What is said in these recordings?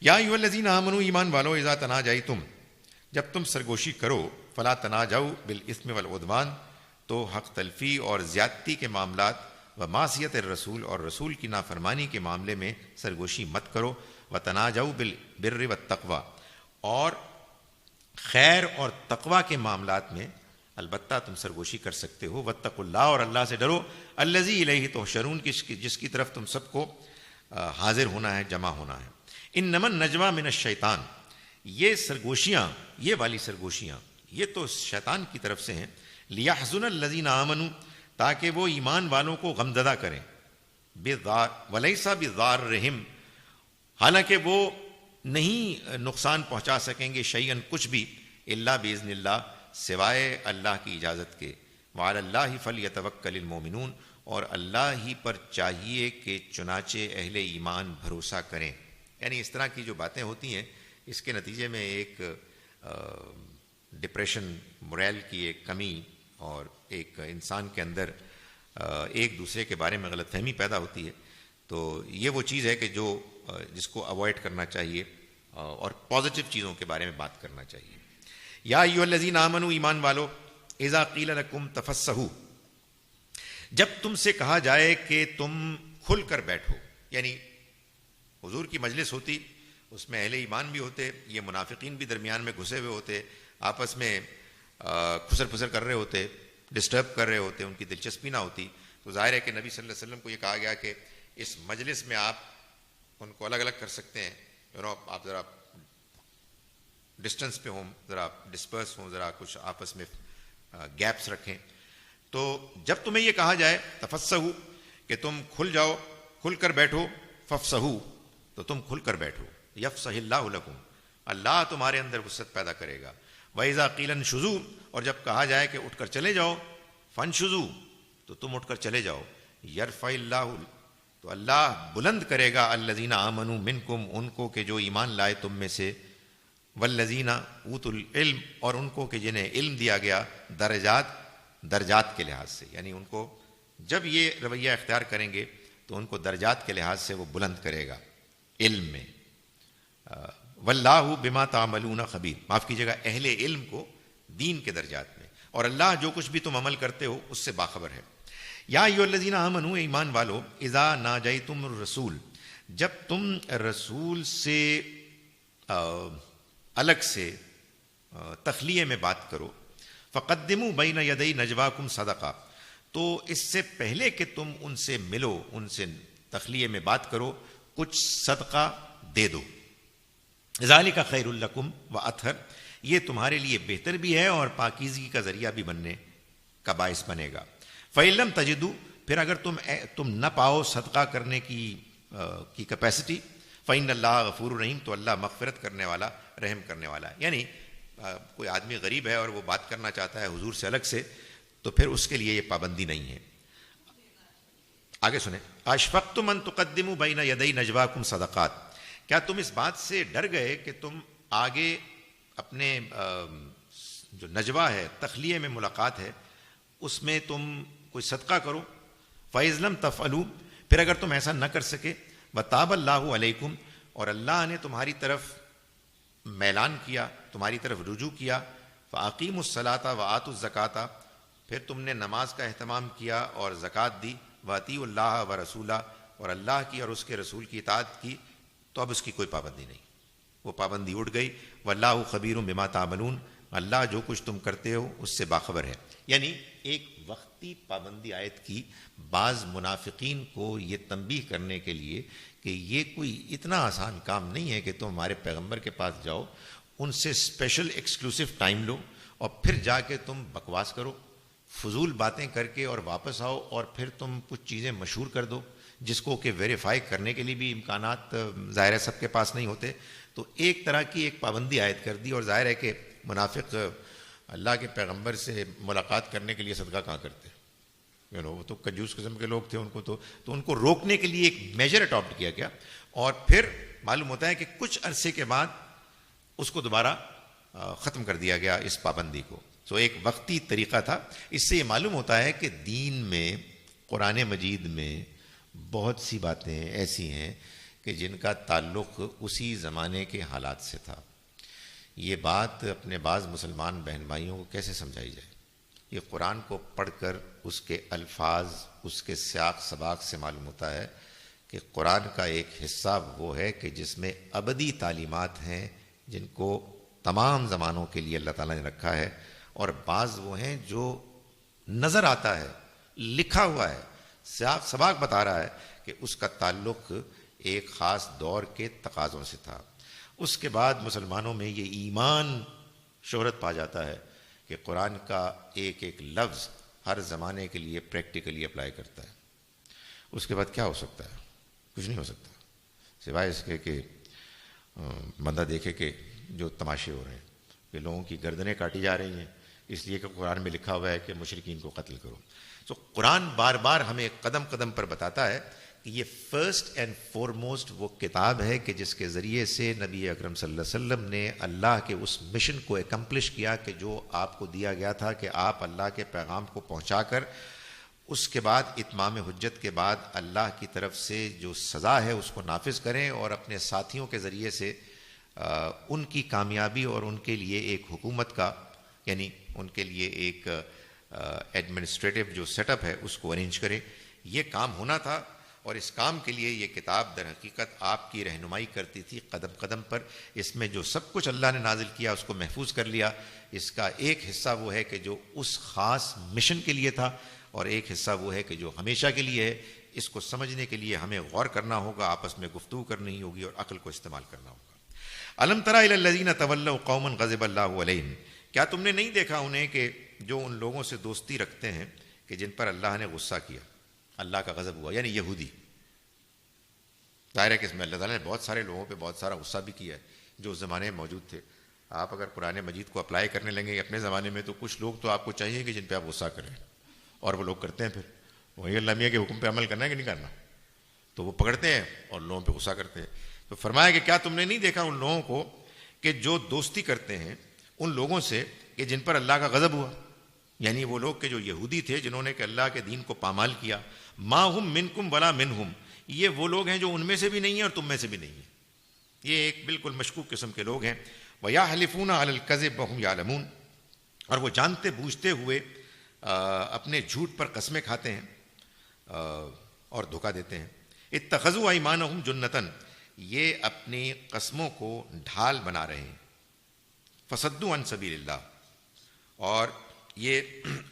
یا ایھا الذین آمنوا، ایمان والو، اذا تناجیتم، جب تم سرگوشی کرو، فلا تناجوا بالاثم والعدوان، تو حق تلفی اور زیادتی کے معاملات، و معصیت الرسول، اور رسول کی نافرمانی کے معاملے میں سرگوشی مت کرو، وتناجوا بالبر والتقوی، اور خیر اور تقوی کے معاملات میں البتہ تم سرگوشی کر سکتے ہو، واتقوا اللہ، اور اللہ سے ڈرو، الذی الیہ تحشرون، جس کی طرف تم سب کو حاضر ہونا ہے، جمع ہونا ہے۔ انما النجوى من الشیطان، یہ سرگوشیاں، یہ والی سرگوشیاں، یہ تو شیطان کی طرف سے ہیں، لیحزن الذین آمنوا، تاکہ وہ ایمان والوں کو غمزدہ کریں، ولیس بضارہم، حالانکہ وہ نہیں نقصان پہنچا سکیں گے، شیئن، کچھ بھی، الا باذن اللہ، سوائے اللہ کی اجازت کے، وعلی اللہ فلیتوکل المؤمنون، اور اللہ ہی پر چاہیے کہ چنانچہ اہل ایمان بھروسہ کریں۔ یعنی اس طرح کی جو باتیں ہوتی ہیں، اس کے نتیجے میں ایک ڈپریشن، موریل کی ایک کمی، اور ایک انسان کے اندر ایک دوسرے کے بارے میں غلط فہمی پیدا ہوتی ہے۔ تو یہ وہ چیز ہے کہ جس کو اوائڈ کرنا چاہیے، اور پازیٹیو چیزوں کے بارے میں بات کرنا چاہیے۔ یا ایھا الذین آمنوا، ایمان والو، اذا قیل لکم تفسحوا، جب تم سے کہا جائے کہ تم کھل کر بیٹھو، یعنی حضور کی مجلس ہوتی، اس میں اہل ایمان بھی ہوتے، یہ منافقین بھی درمیان میں گھسے ہوئے ہوتے، آپس میں کھسر پھسر کر رہے ہوتے، ڈسٹرب کر رہے ہوتے، ان کی دلچسپی نہ ہوتی، تو ظاہر ہے کہ نبی صلی اللہ علیہ وسلم کو یہ کہا گیا کہ اس مجلس میں آپ ان کو الگ الگ کر سکتے ہیں، آپ ذرا ڈسٹنس پہ ہوں، ذرا ڈسپرس ہوں، ذرا کچھ آپس میں گیپس رکھیں۔ تو جب تمہیں یہ کہا جائے تفسحوا، کہ تم کھل جاؤ، کھل کر بیٹھو، فافسحوا، تو تم کھل کر بیٹھو، یفسح اللہ لکم، اللہ تمہارے اندر وسعت پیدا کرے گا۔ وَإِذَا قِيلَ انشُزُوا، اور جب کہا جائے کہ اٹھ کر چلے جاؤ، فانشزوا، تو تم اٹھ کر چلے جاؤ، یرفع اللہ، تو اللہ بلند کرے گا، الذین آمنوا منکم، ان کو کہ جو ایمان لائے تم میں سے، والذین اوتوا العلم، اور ان کو کہ جنہیں علم دیا گیا، درجات کے لحاظ سے، یعنی ان کو جب یہ رویہ اختیار کریں گے تو ان کو درجات کے لحاظ سے وہ بلند کرے گا علم میں۔ واللہ بما تعملون خبیر، معاف کیجیے گا، اہل علم کو دین کے درجات میں، اور اللہ جو کچھ بھی تم عمل کرتے ہو اس سے باخبر ہے۔ یا ایھا الذین آمنوا، ایمان والو، اذا ناجیتم الرسول، جب تم رسول سے الگ سے تخلیے میں بات کرو، فقدموا بین یدی نجواکم صدقہ، تو اس سے پہلے کہ تم ان سے ملو، ان سے تخلیے میں بات کرو، کچھ صدقہ دے دو، ذالک خیر لکم واطہر، یہ تمہارے لیے بہتر بھی ہے اور پاکیزگی کا ذریعہ بھی بننے کا باعث بنے گا۔ فإن لم تجدوا، پھر اگر تم نہ پاؤ صدقہ کرنے کی کیپیسٹی، فإن اللہ غفور رحیم، تو اللہ مغفرت کرنے والا، رحم کرنے والا ہے۔ یعنی کوئی آدمی غریب ہے اور وہ بات کرنا چاہتا ہے حضور سے الگ سے، تو پھر اس کے لیے یہ پابندی نہیں ہے۔ آگے سنیں، اشفقتم ان تقدموا بین یدی نجواکم صدقات، کیا تم اس بات سے ڈر گئے کہ تم آگے اپنے جو نجوا ہے، تخلیے میں ملاقات ہے، اس میں تم کوئی صدقہ کرو، فإذ لم تفعلوا، پھر اگر تم ایسا نہ کر سکے، وتاب اللہ علیکم، اور اللہ نے تمہاری طرف میلان کیا، تمہاری طرف رجوع کیا، فاقیموا الصلاۃ وآتوا الزکاۃ، پھر تم نے نماز کا اہتمام کیا اور زکوٰۃ دی، واطیعوا اللہ ورسولہ، اور اللہ کی اور اس کے رسول کی اطاعت کی، تو اب اس کی کوئی پابندی نہیں، وہ پابندی اٹھ گئی۔ واللہ خبیر بما تعملون، اللہ جو کچھ تم کرتے ہو اس سے باخبر ہے۔ یعنی ایک وقتی پابندی عائد کی بعض منافقین کو یہ تنبیہ کرنے کے لیے کہ یہ کوئی اتنا آسان کام نہیں ہے کہ تم ہمارے پیغمبر کے پاس جاؤ، ان سے اسپیشل ایکسکلوسیو ٹائم لو، اور پھر جا کے تم بکواس کرو، فضول باتیں کر کے اور واپس آؤ، اور پھر تم کچھ چیزیں مشہور کر دو جس کو کہ ویریفائی کرنے کے لیے بھی امکانات ظاہر ہے سب کے پاس نہیں ہوتے۔ تو ایک طرح کی ایک پابندی عائد کر دی، اور ظاہر ہے کہ منافق اللہ کے پیغمبر سے ملاقات کرنے کے لیے صدقہ کہاں کرتے، وہ تو کنجوس قسم کے لوگ تھے، ان کو تو ان کو روکنے کے لیے ایک میجر اڈاپٹ کیا گیا، اور پھر معلوم ہوتا ہے کہ کچھ عرصے کے بعد اس کو دوبارہ ختم کر دیا گیا، اس پابندی کو۔ تو ایک وقتی طریقہ تھا۔ اس سے یہ معلوم ہوتا ہے کہ دین میں، قرآن مجید میں بہت سی باتیں ایسی ہیں کہ جن کا تعلق اسی زمانے کے حالات سے تھا. یہ بات اپنے بعض مسلمان بہن بھائیوں کو کیسے سمجھائی جائے؟ یہ قرآن کو پڑھ کر اس کے الفاظ، اس کے سیاق سباق سے معلوم ہوتا ہے کہ قرآن کا ایک حصہ وہ ہے کہ جس میں ابدی تعلیمات ہیں جن کو تمام زمانوں کے لیے اللہ تعالیٰ نے رکھا ہے، اور بعض وہ ہیں جو نظر آتا ہے، لکھا ہوا ہے، سیاق سباق بتا رہا ہے کہ اس کا تعلق ایک خاص دور کے تقاضوں سے تھا. اس کے بعد مسلمانوں میں یہ ایمان شہرت پا جاتا ہے کہ قرآن کا ایک ایک لفظ ہر زمانے کے لیے پریکٹیکلی اپلائی کرتا ہے. اس کے بعد کیا ہو سکتا ہے؟ کچھ نہیں ہو سکتا سوائے اس کے کہ بندہ دیکھے کہ جو تماشے ہو رہے ہیں کہ لوگوں کی گردنیں کاٹی جا رہی ہیں اس لیے کہ قرآن میں لکھا ہوا ہے کہ مشرکین کو قتل کرو. تو قرآن بار بار ہمیں قدم قدم پر بتاتا ہے کہ یہ فرسٹ اینڈ فورموسٹ وہ کتاب ہے کہ جس کے ذریعے سے نبی اکرم صلی اللہ علیہ وسلم نے اللہ کے اس مشن کو اکمپلش کیا کہ جو آپ کو دیا گیا تھا کہ آپ اللہ کے پیغام کو پہنچا کر اس کے بعد اتمام حجت کے بعد اللہ کی طرف سے جو سزا ہے اس کو نافذ کریں اور اپنے ساتھیوں کے ذریعے سے ان کی کامیابی اور ان کے لیے ایک حکومت کا، یعنی ان کے لیے ایک ایڈمنسٹریٹو جو سیٹ اپ ہے اس کو ارینج کرے. یہ کام ہونا تھا اور اس کام کے لیے یہ کتاب در حقیقت آپ کی رہنمائی کرتی تھی قدم قدم پر. اس میں جو سب کچھ اللہ نے نازل کیا اس کو محفوظ کر لیا. اس کا ایک حصہ وہ ہے کہ جو اس خاص مشن کے لیے تھا اور ایک حصہ وہ ہے کہ جو ہمیشہ کے لیے ہے. اس کو سمجھنے کے لیے ہمیں غور کرنا ہوگا، آپس میں گفتگو کرنی ہوگی اور عقل کو استعمال کرنا ہوگا. الم تری الی الذین تولوا قوما غضب اللہ علیہم، کیا تم نے نہیں دیکھا انہیں کہ جو ان لوگوں سے دوستی رکھتے ہیں کہ جن پر اللہ نے غصہ کیا، اللہ کا غضب ہوا، یعنی یہودی. ظاہر ہے کہ اس میں اللہ تعالیٰ نے بہت سارے لوگوں پہ بہت سارا غصہ بھی کیا ہے جو اس زمانے میں موجود تھے. آپ اگر قرآن مجید کو اپلائی کرنے لگیں گے اپنے زمانے میں تو کچھ لوگ تو آپ کو چاہیے کہ جن پہ آپ غصہ کریں، اور وہ لوگ کرتے ہیں. پھر وہی اللہ میاں کے حکم پہ عمل کرنا ہے کہ نہیں کرنا، تو وہ پکڑتے ہیں اور لوگوں پہ غصہ کرتے ہیں. تو فرمایا کہ کیا تم نے نہیں دیکھا ان لوگوں کو کہ جو دوستی کرتے ہیں ان لوگوں سے کہ جن پر اللہ کا غضب ہوا، یعنی وہ لوگ کہ جو یہودی تھے جنہوں نے کہ اللہ کے دین کو پامال کیا. ما ہم منکم ولا منہم، یہ وہ لوگ ہیں جو ان میں سے بھی نہیں ہیں اور تم میں سے بھی نہیں ہیں. یہ ایک بالکل مشکوک قسم کے لوگ ہیں. وَيَحْلِفُونَ عَلَى الْكَذِبِ وَهُمْ يَعْلَمُونَ، اور وہ جانتے بوجھتے ہوئے اپنے جھوٹ پر قسمیں کھاتے ہیں اور دھوکہ دیتے ہیں. اتخذوا ایمانہم جنتاً، یہ اپنی قسموں کو ڈھال بنا رہے ہیں. فصدوا عن سبیل اللہ، اور یہ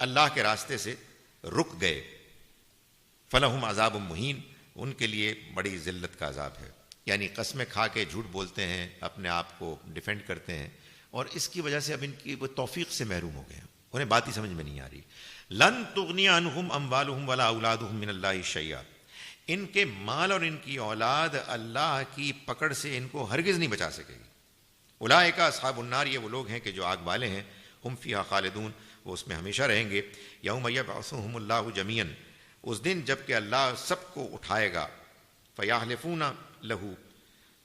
اللہ کے راستے سے رک گئے. فلہم عذاب مہین، ان کے لیے بڑی ذلت کا عذاب ہے. یعنی قسمیں کھا کے جھوٹ بولتے ہیں، اپنے آپ کو ڈیفینڈ کرتے ہیں، اور اس کی وجہ سے اب ان کی وہ توفیق سے محروم ہو گئے ہیں، انہیں بات ہی سمجھ میں نہیں آ رہی. لن تغنی عنہم اموالہم ولا اولادہم من اللہ شیئا، ان کے مال اور ان کی اولاد اللہ کی پکڑ سے ان کو ہرگز نہیں بچا سکے گی. اولئک اصحاب النار، یہ وہ لوگ ہیں کہ جو آگ والے ہیں. ہم فیہا خالدون، وہ اس میں ہمیشہ رہیں گے. یوم یبعثہم اللہ جمیعا، اس دن جب کہ اللہ سب کو اٹھائے گا. فیحلفون لہو،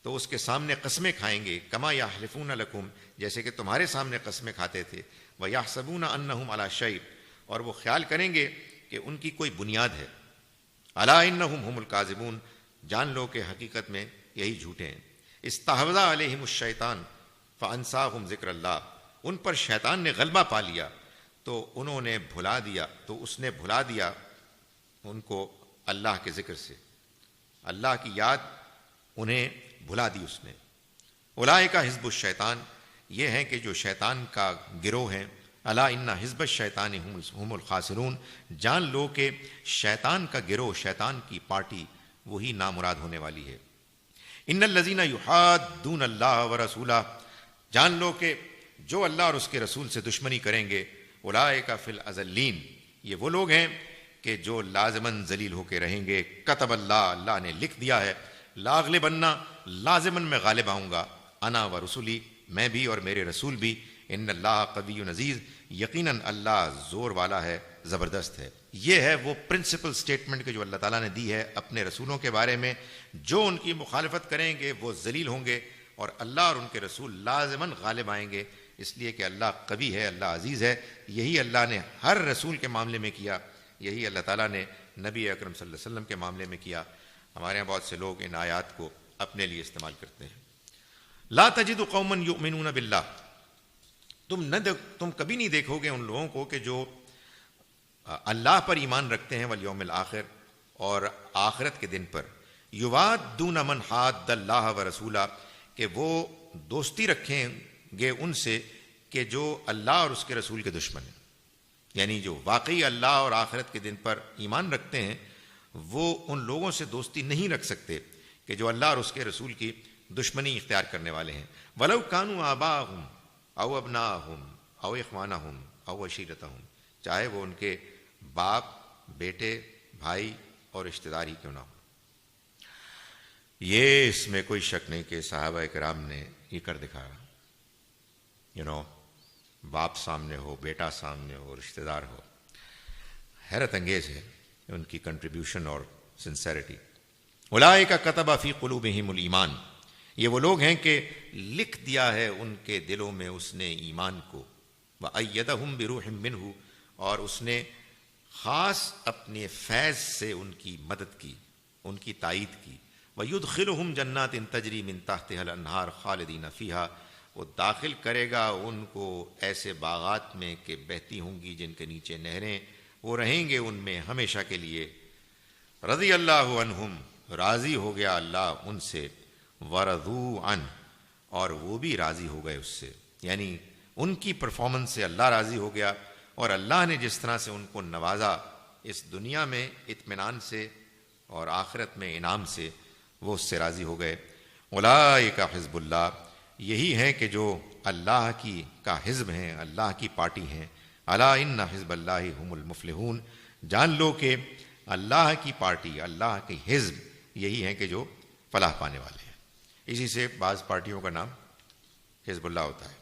تو اس کے سامنے قسمیں کھائیں گے. کما یحلفون لکم، جیسے کہ تمہارے سامنے قسمیں کھاتے تھے. ویحسبون انہم علی شیء، اور وہ خیال کریں گے کہ ان کی کوئی بنیاد ہے. الا انہم هم الکاذبون، جان لو کہ حقیقت میں یہی جھوٹے ہیں. استحوذ علیہم الشیطان فانساہم ذکر اللہ، ان پر شیطان نے غلبہ پا لیا تو انہوں نے بھلا دیا، تو اس نے بھلا دیا ان کو اللہ کے ذکر سے. اللہ کی یاد انہیں بھلا دی اس نے. اولئک حزب الشیطان، یہ ہیں کہ جو شیطان کا گروہ ہیں. الا ان حزب الشیطان هم الخاسرون، جان لو کہ شیطان کا گروہ، شیطان کی پارٹی وہی نامراد ہونے والی ہے. ان الذین یحادون اللہ ورسولہ، جان لو کہ جو اللہ اور اس کے رسول سے دشمنی کریں گے. اولئک فی الاذلین، یہ وہ لوگ ہیں کہ جو لازماً ذلیل ہو کے رہیں گے. کتب اللہ، اللہ نے لکھ دیا ہے. لاغلبن، لازماً میں غالب آؤں گا. انا و رسولی، میں بھی اور میرے رسول بھی. ان اللہ قوی عزیز، یقیناً اللہ زور والا ہے، زبردست ہے. یہ ہے وہ پرنسپل سٹیٹمنٹ کہ جو اللہ تعالیٰ نے دی ہے اپنے رسولوں کے بارے میں. جو ان کی مخالفت کریں گے وہ ذلیل ہوں گے، اور اللہ اور ان کے رسول لازماً غالب آئیں گے، اس لیے کہ اللہ قوی ہے، اللہ عزیز ہے. یہی اللہ نے ہر رسول کے معاملے میں کیا، یہی اللہ تعالیٰ نے نبی اکرم صلی اللہ علیہ وسلم کے معاملے میں کیا. ہمارے یہاں بہت سے لوگ ان آیات کو اپنے لیے استعمال کرتے ہیں۔ لا تجد قوما یؤمنون باللہ، تم کبھی نہیں دیکھو گے ان لوگوں کو کہ جو اللہ پر ایمان رکھتے ہیں والیوم الآخر، اور آخرت کے دن پر، یوادون من حاد اللہ ورسولہ، کہ وہ دوستی رکھیں گے ان سے کہ جو اللہ اور اس کے رسول کے دشمن ہیں، یعنی جو واقعی اللہ اور آخرت کے دن پر ایمان رکھتے ہیں وہ ان لوگوں سے دوستی نہیں رکھ سکتے کہ جو اللہ اور اس کے رسول کی دشمنی اختیار کرنے والے ہیں۔ وَلَوْ كَانُوا آبَاءَهُمْ أَوْ أَبْنَاءَهُمْ أَوْ إِخْوَانَهُمْ أَوْ عَشِيرَتَهُمْ، چاہے وہ ان کے باپ، بیٹے، بھائی اور رشتہ دار ہی کیوں نہ ہو۔ یہ اس میں کوئی شک نہیں کہ صحابہ کرام نے یہ کر دکھایا، باپ سامنے ہو، بیٹا سامنے ہو، رشتہ دار ہو۔ حیرت انگیز ہے ان کی کنٹریبیوشن اور سنسیریٹی۔ اولئک کتب فی قلوبہم الایمان، یہ وہ لوگ ہیں کہ لکھ دیا ہے ان کے دلوں میں اس نے ایمان کو، وأیدہم بروح منہ، اور اس نے خاص اپنے فیض سے ان کی مدد کی، ان کی تائید کی۔ وَيُدْخِلُهُمْ جَنَّاتٍ تَجْرِي مِن تَحْتِهَا الْأَنْهَارُ خَالِدِينَ فِيهَا، وہ داخل کرے گا ان کو ایسے باغات میں کہ بہتی ہوں گی جن کے نیچے نہریں، وہ رہیں گے ان میں ہمیشہ کے لیے۔ رضی اللہ عنہم، راضی ہو گیا اللہ ان سے، ورضوا عنہ، اور وہ بھی راضی ہو گئے اس سے، یعنی ان کی پرفارمنس سے اللہ راضی ہو گیا، اور اللہ نے جس طرح سے ان کو نوازا اس دنیا میں اطمینان سے اور آخرت میں انعام سے، وہ اس سے راضی ہو گئے۔ اولئک حزب اللہ، یہی ہیں کہ جو اللہ کا حزب ہیں، اللہ کی پارٹی ہیں۔ الا ان حزب اللہ هم المفلحون، جان لو کہ اللہ کی پارٹی، اللہ کے حزب یہی ہیں کہ جو فلاح پانے والے ہیں۔ اسی سے بعض پارٹیوں کا نام حزب اللہ ہوتا ہے۔